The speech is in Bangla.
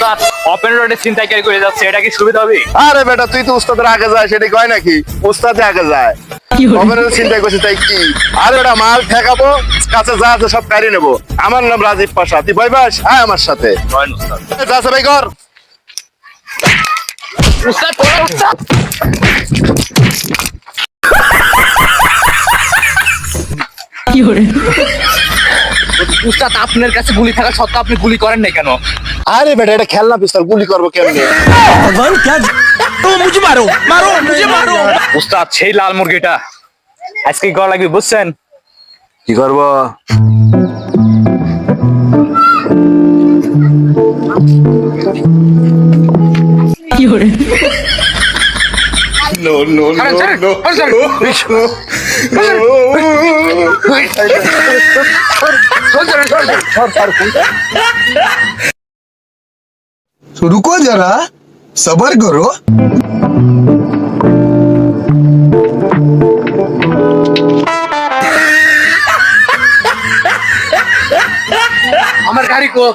উস্তাদ ওপেন রোডে ছিনতাইকারী করে যাচ্ছে, এটা কি সুবিধা হবে? আরে বেটা তুই তো উস্তাদের আগে যায়, সেটা কয় নাকি? উস্তাদে আগে যায়, খবরের চিন্তা করছি তাই কি? আরে বেটা মাল ঠেকাবো, কাছে যা আছে সব কারি নেবো। আমার নাম রাজীব পাশা, তুই ভয় পাস? হ্যাঁ আমার সাথে বলেন উস্তাদ। যা আছে ভাই কর। উস্তাদ উস্তাদ উস্তাদ আপনার কাছে গুলি থাকা সত্ত্বেও আপনি গুলি করেন নাই কেন? আরে বেটা এটা খেলনা পিস্তল, গুলি করবো কেমনে? উস্তাদ সেই লাল মুরগিটা আজকে কি করা লাগবে বুঝছেন? কি করবো? No, no, ছাড়েন, ছাড়েন, no, ছাড়েন, no, तो रुको जरा सबर करो। আমার গাড়ি কো